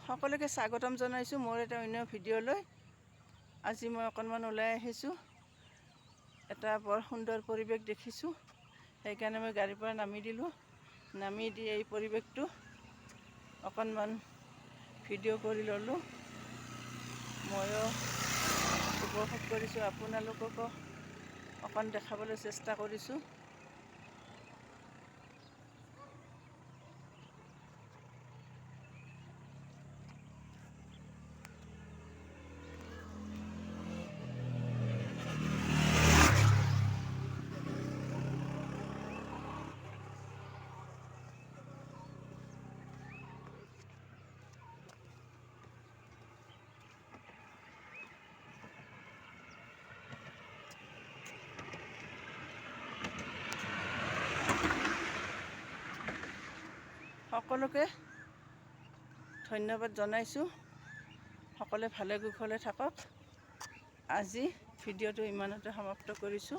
সকলোকে স্বাগতম জনাইছোঁ মোৰ এটা অন্য ভিডিঅ'লৈ। আজি মই অকণমান ওলাই আহিছোঁ, এটা বৰ সুন্দৰ পৰিৱেশ দেখিছোঁ, সেইকাৰণে মই গাড়ীৰ পৰা নামি দিলোঁ। নামি দি এই পৰিৱেশটো অকণমান ভিডিঅ' কৰি ল'লোঁ। ময়ো উপভোগ কৰিছোঁ, আপোনালোককো অকণ দেখাবলৈ চেষ্টা কৰিছোঁ। সকলোকে ধন্যবাদ জনাইছোঁ। সকলোৱে ভালে কুশলে থাকক। আজি ভিডিঅ'টো ইমানতে সমাপ্ত কৰিছোঁ।